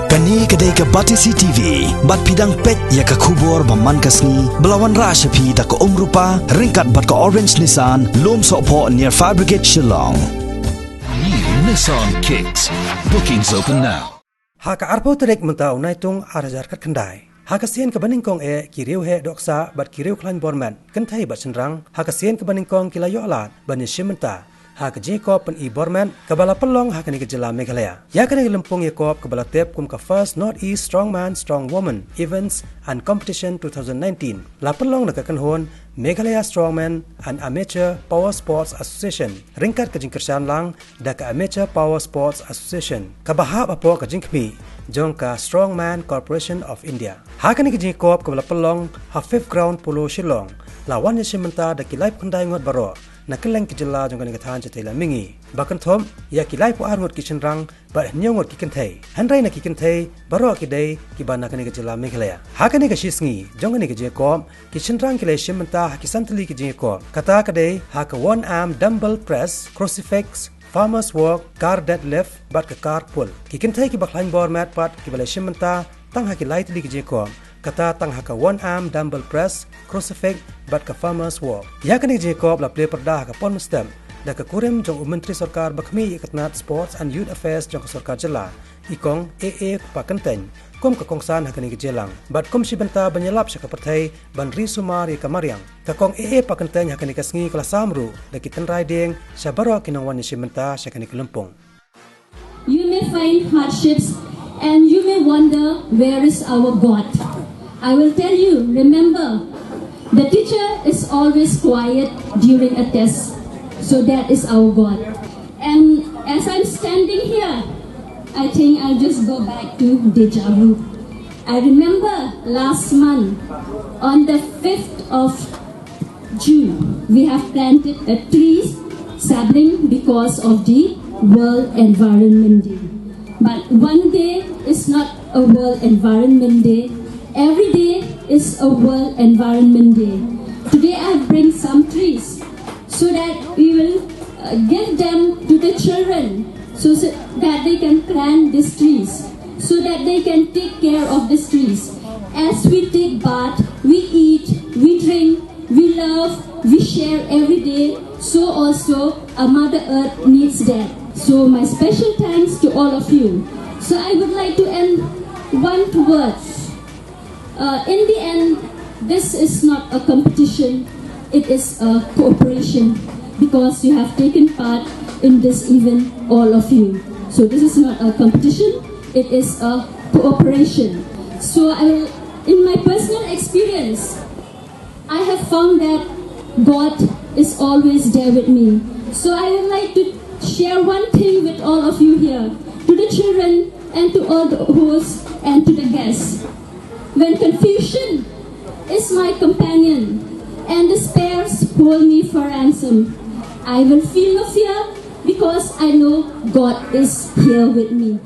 Kani kedai ke Batisi TV, bat pidang pet ya ke kubur baman kasni, belawan rasa pi da ke rupa, ringkat bat ke orange Nissan, lom sokpo near Fire Brigade Shillong. New Nissan Kicks. Bookings open now. Haka arpo terek mentau naitung arajar kat kendai. Haka sien ke baningkong kiriu he doksa bat kiriu klan borman, kentai bat senrang, haka sien ke baningkong kilayo alat, bani shimenta. Haka Jacob pen borman kabala pelong haka ni kejela Meghalaya. Ya kani lempung Jacob kabala tep kum ka first Northeast Strongman Strongwoman events and competition 2019. La pelong nak hon Meghalaya Strongman and Amateur Power Sports Association. Ringkat ke jingkersan lang da ka Amateur Power Sports Association. Kabahap apo ka jingkmi jong ka Strongman Corporation of India. Haka ni Jacob kabala pelong ha fifth ground polo Shillong. Lawan ya simenta da kilai pendai ngot baro. Nakeleng kejela jong kani kathan chatela mingi bakan thom ya kilai pu arngot ki chenrang ba nyongot ki kenthai hanrai na ki kenthai baro ki dei ki bana kani kejela Meghalaya hakani ka shisngi jong kani ke Jacob ki chenrang kilai shimenta ki santli ki Jacob kata ka dei ha ka one arm dumbbell press crucifix farmers walk car deadlift bat ka car pull ki kenthai ki bakhlain bor mat pat ki balai shimenta tang ha ki light li ki Jacob kata tang haka one arm dumbbell press crucifix bat ka farmers walk ya kani Jacob la play perda ka pon stem da ka kurem jong menteri sarkar bakmi ikatnat sports and youth affairs jong sarkar jela ikong aa pa kanteng kom ka kongsan hakani jelang bat kom si benta banyalap sa kapathai ban ri sumar ka mariang ka kong aa pa kanteng hakani ka sngi kala samru da kitan riding sa baro kinangwan ni si benta sa kani lumpong. You may find hardships and you may wonder where is our God. I will tell you, remember, the teacher is always quiet during a test. So that is our God. And as I'm standing here, I think I'll just go back to deja vu. I remember last month, on the 5th of June, we have planted a tree sapling because of the World Environment Day. But one day is not a World Environment Day. Every day is a World Environment Day. Today I bring some trees so that we will give them to the children so that they can plant these trees, so that they can take care of these trees. As we take bath, we eat, we drink, we love, we share every day, so also our Mother Earth needs that. So my special thanks to all of you. So I would like to end one word. In the end, this is not a competition, it is a cooperation because you have taken part in this event, all of you. So this is not a competition, it is a cooperation. So in my personal experience, I have found that God is always there with me. So I would like to share one thing with all of you here, to the children and to all the hosts and to the guests. When confusion is my companion and despair hold me for ransom, I will feel no fear because I know God is here with me.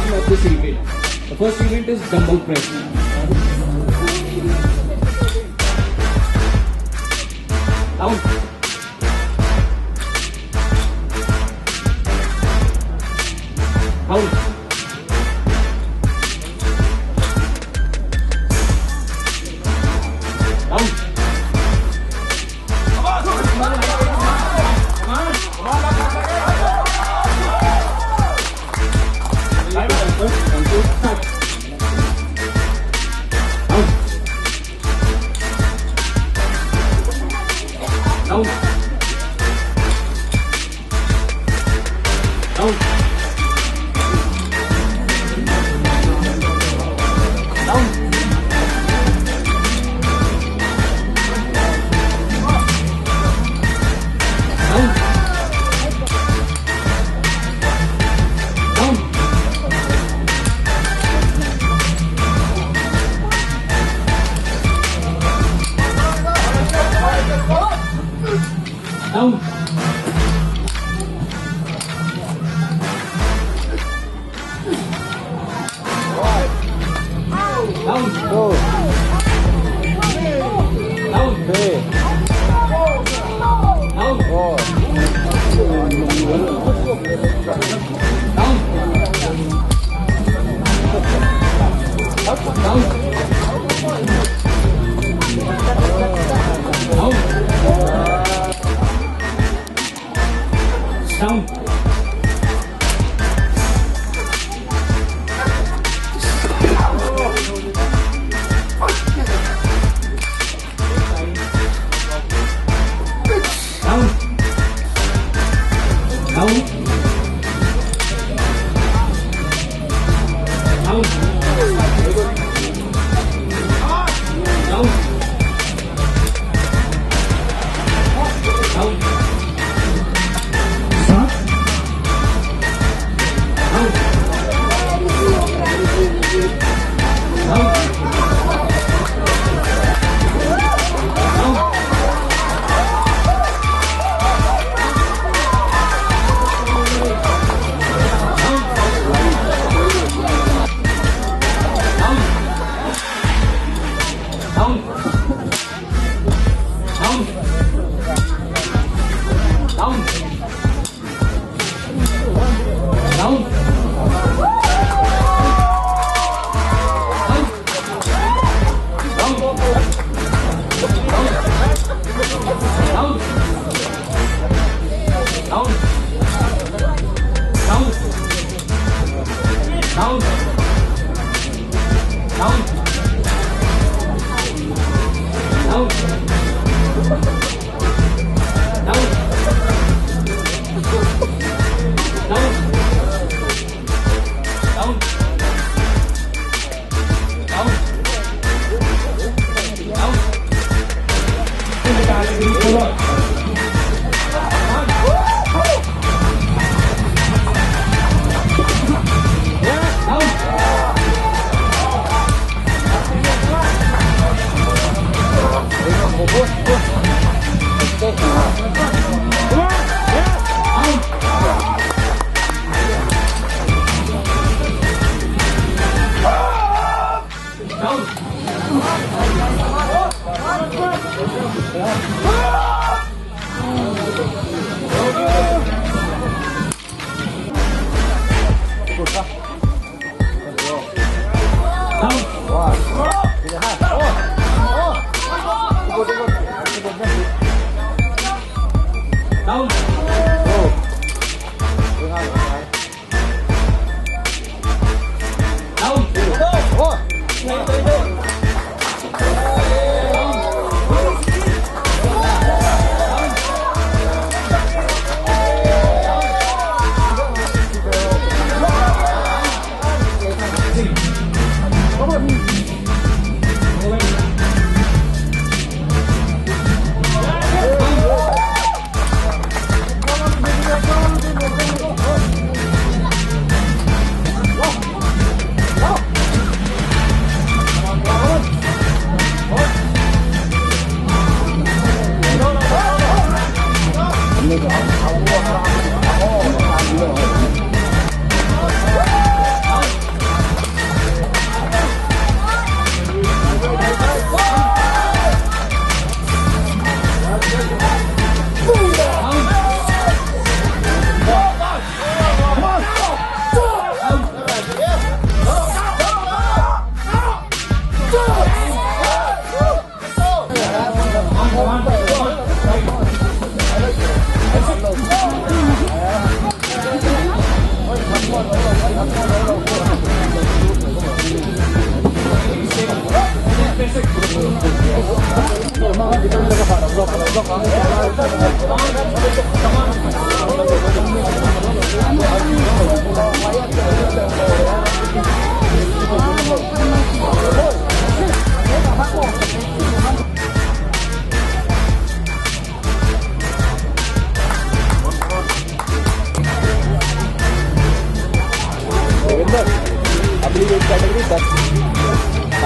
Of this event. The first event is dumbbell press. Down. Down. Down. Down.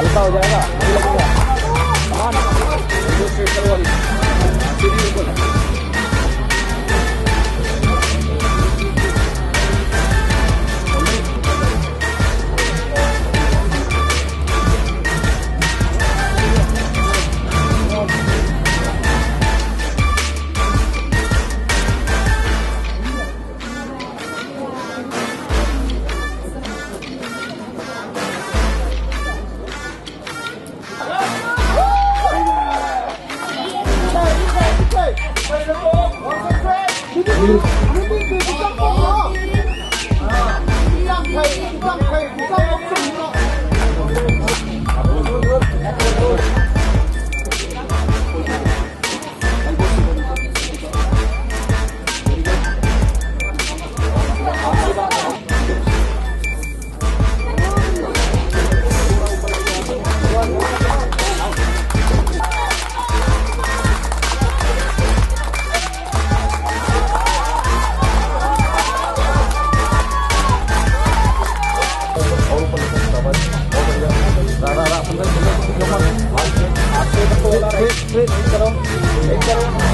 हल्का हो जाएगा नहीं लगेगा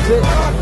Come on.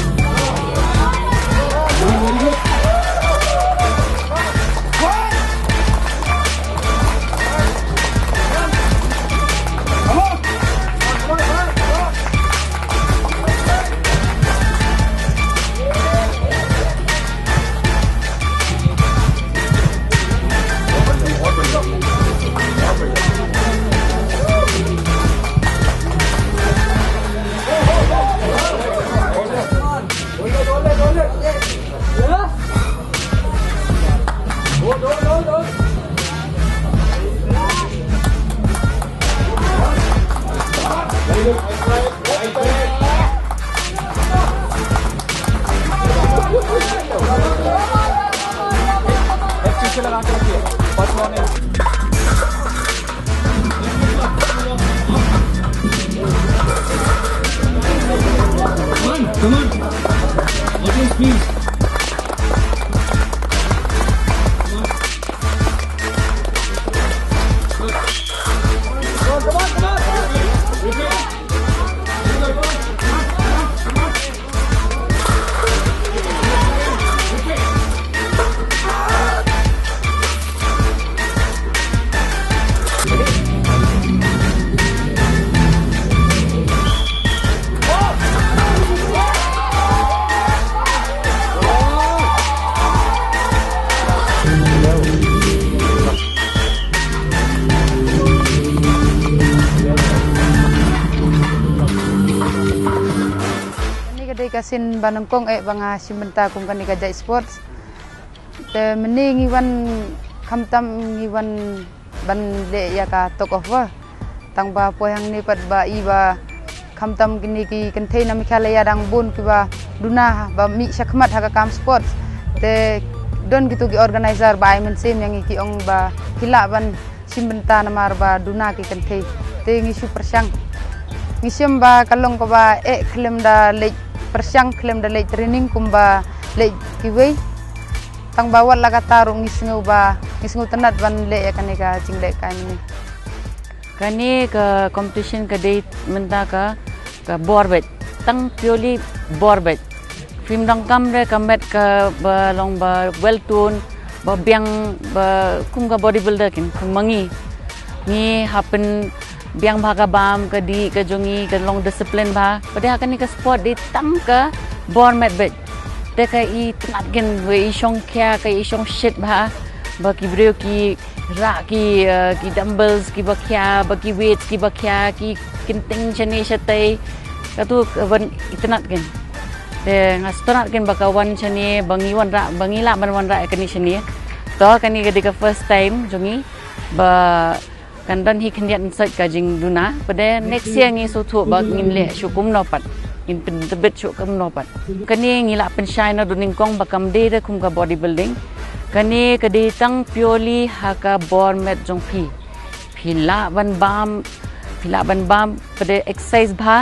Audience, please. Kasin banangkong banga simenta kung kani ka sports te mening iwan kamtam iwan ban le ya ka tok of tang ba poyang ni pat ba iba kamtam kini ki kentei na mikhala ya dang bun ki ba duna ba mi sakmat haka kam sports te don gitu ki organizer ba men sim yang iki ong ba hila ban simenta namar ba duna ki kentei te ngi super sang ngisem ba kalong ko ba klem da le persiang klaim da lei training kumba lei kiwei tang bawat la katarung ngisngeu tenat ban le kanika jingle kani ka competition ka date menta ka borbet tang purely borbet film dang kam re kamet ka ba long ba well tune ba biang ba kum ka bodybuilder kin mangi ni happen biang bhaga bam ka di ka jongi ka long discipline ba pada akan ni ka sport di tang ka born met bet te ka I tenat gen we isong kya ka isong shit ba ki brio ki ra ki dumbbells ki ba kya ba ki weights ki ba kya ki kinting chani shatai ka tu ban tenat gen te ngas tenat gen ba ka wan chani bangi la ban ra ka ni chani to ka ni ka di ka first time jongi ba kan dan hi khendian sat ka jing duna pada next year ngi so thu ba ngin le shukum no pat in pin tebet shukum no pat kani ngi la pen shine duning kong ba kam de kum ka bodybuilding kani ka de tang purely haka born met jong phila ban bam pada exercise bha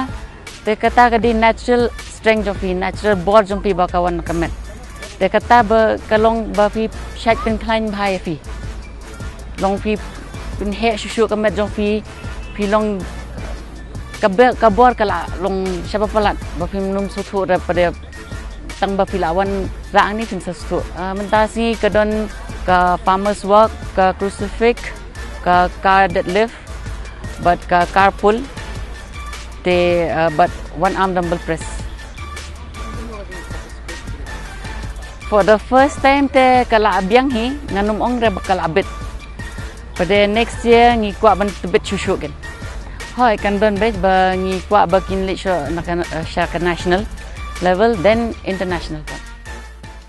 te kata ka de natural strength jong natural board jong ba kawan kamet te kata ba kalong ba phi shat pen khlain bhai phi long phi pin he shushu kamet jong phi long kabor kala long siapa pelat ba pim num sutu pada tang ba pilawan rang ni pin sutu mentasi ke don ka farmers walk ka crucifix ka car deadlift but ka car pull te but one arm dumbbell press for the first time te kala abyang hi nganum ong re bakal abet pada next year ngi kwa ban tebet shushu gen hoi kan don bet ba ngi kwa ba kin le sha national level then international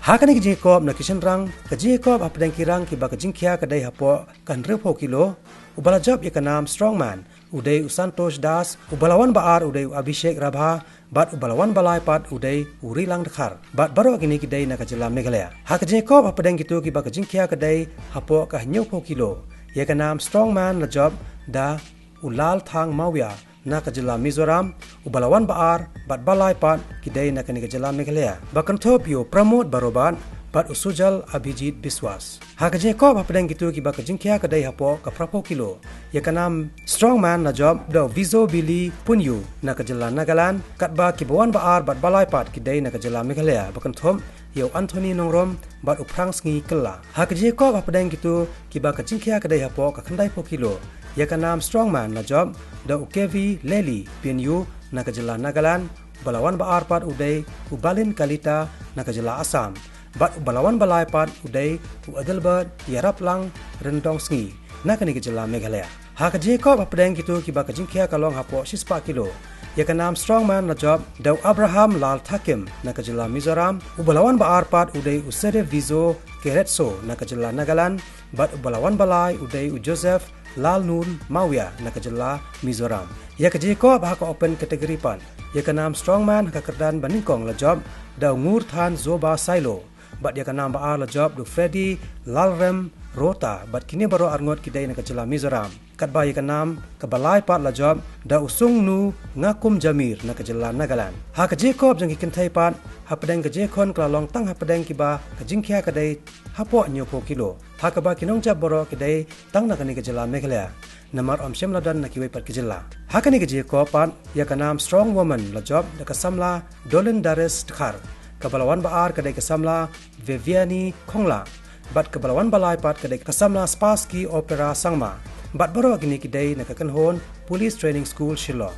Haka ni Jacob na kishan rang ka Jacob apdang kirang ki ba ka jingkya ka dai hapo kan repo kilo ubala job ya kanam Strongman udai Santosh Das ubalawan baar udai Abhishek Rabha bat ubalawan balai pat udai uri lang dekhar bat baro kini ki dai na ka jela Meghalaya Haka Jacob apdang gitu ki ba ka jingkya ka dai hapo ka nyopo kilo ya kanam Strongman na job da ulal thang mawya na kajela Mizoram ubalawan baar bat balai pat kidai na kani kajela Meghalaya bakan top yo promote baroban bat usujal Abhijit Biswas. Haka je ko bapdeng gitu ki ba kajingkia kadai hapo ka prapo kilo. Ya kanam Strongman na job do Vizo Billy Punyu na kajela Nagaland kat ba ki bawan baar bat balai pat ki dai na kajela Meghalaya bakan thom Yo Anthony Nongrom bat uprang sngi kella. Haka je ko bapdeng gitu ki ba kajingkia kadai hapo ka khandai po kilo. Ya kanam Strongman na job do Ukevi Lely Punyu na kajela Nagaland balawan baar pat udai ubalin kalita na kajela Assam. Bat balawan balai pat udai u Adelbert yarap lang rendong sngi na kani kejela Meghalaya. Haka je ko bapdeng gitu ki ba kajingkia kalong hapo 6 kilo. Ya kanam Strongman na job daw Abraham Lal Thakim na kajela Mizoram u balawan baar pat udai u Sede Vizo Keretso na kajela Nagaland bat balawan balai udai u Joseph Lal Nun Mawia na kajela Mizoram. Ya kaje ko ba ka open kategori pan. Ya kanam Strongman ka kerdan baningkong la job daw Ngur Than Zoba Silo bat ya kanam baar la job du Freddy Lalrem Rota bat kini baro arngot kidai na kajela Mizoram. Kat ba ya kanam ka balai pat la job da usung nu ngakum Jamir na kajela Nagaland. Ha ka Jacob jang kintai pat ha pedeng ka Jekon klalong tang ha pedeng ki ba ka jingkhia kadai hapo nyopo kilo. Ha ka ba kinong jab baro kidai tang na kani kajela Meghalaya. Namar om ladan na kiwai pat kajela. Ha kani ka Jacob pat ya kanam Strongwoman la job da kasamla Dolen Dares Khur. Kabalawan baar kadai kasamla Viviani Khongla. Bat kabalawan balai pat kadai kasamla Spassky Opera Sangma. Bat baro agini kidai na kakanhon Police Training School Shillong.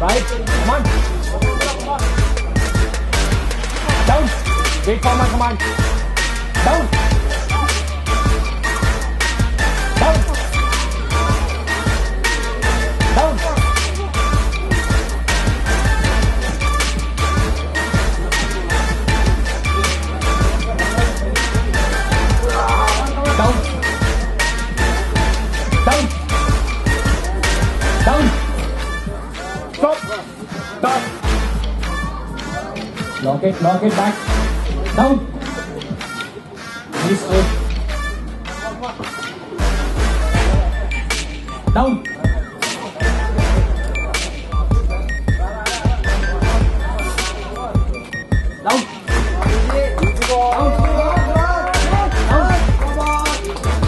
Right, come on. Down. Wait for my command. Down. Down. Down. Down. Down. Down. Stop. Stop. Lock it back. Down. Release hold. Down. Down.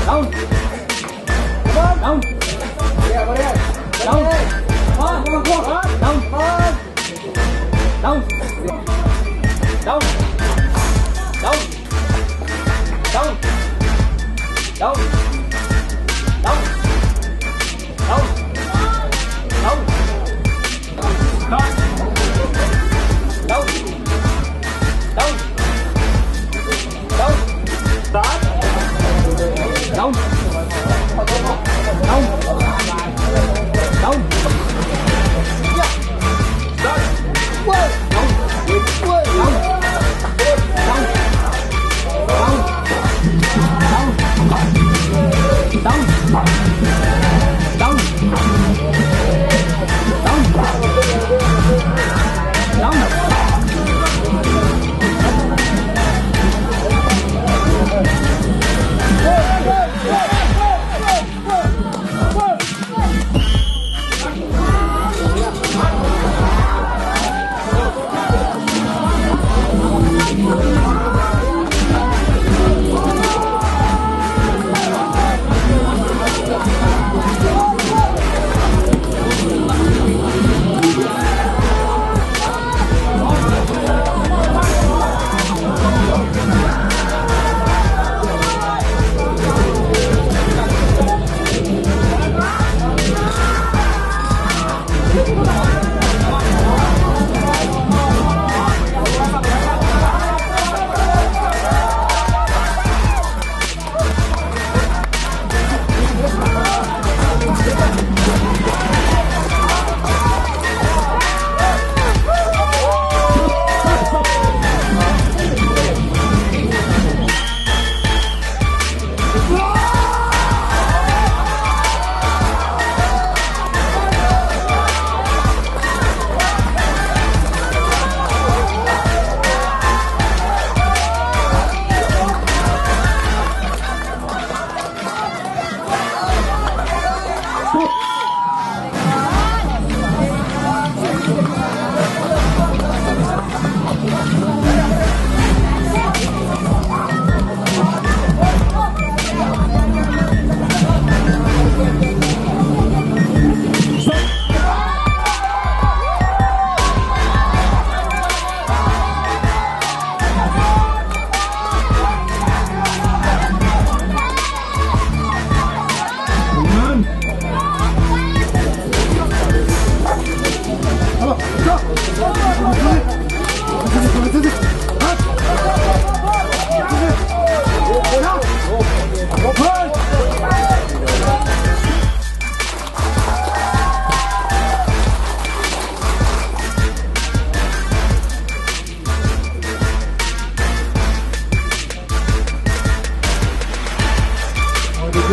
Down. Down. Yeah, what is? Down. Down. Down. Down. Down. Down. Down. Down. Down. Down. Down. Down. Down. Down.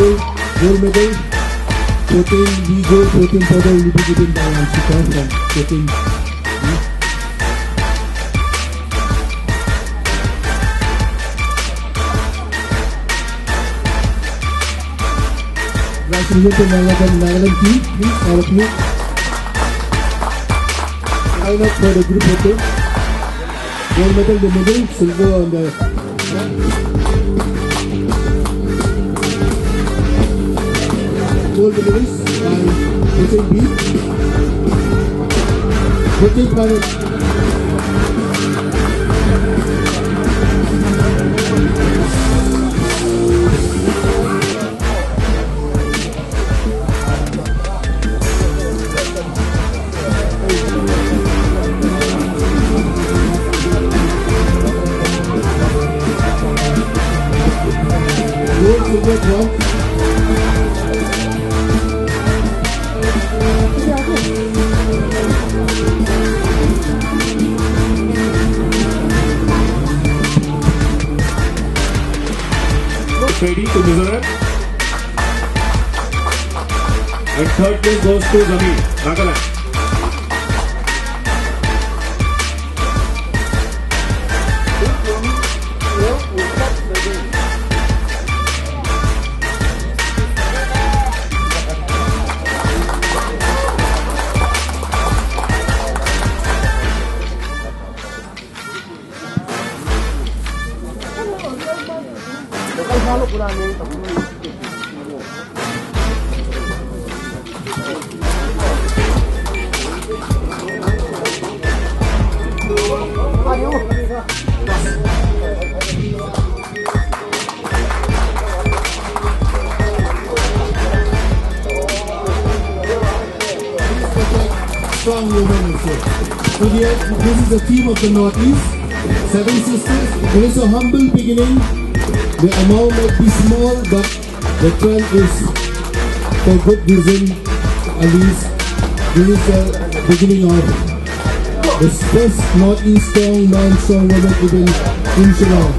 gold medal. Protein, we go protein powder will be given by Anshika from protein. Congratulations to Nagaland team, please, all of you. Line up for the group photo. Gold medal in the middle, silver on the gold medalist by Protein B. Protein Planet. Gold, silver, bronze. Ready to Mizoram. And third place goes to Zamir, Nagaland. Strongwoman also. So this is the team of the Northeast. 7 sisters. It is a humble beginning. The amount might be small, but the trend is for good reason. At least this is the beginning of the first Northeast Strongman Strongwoman event in Shillong.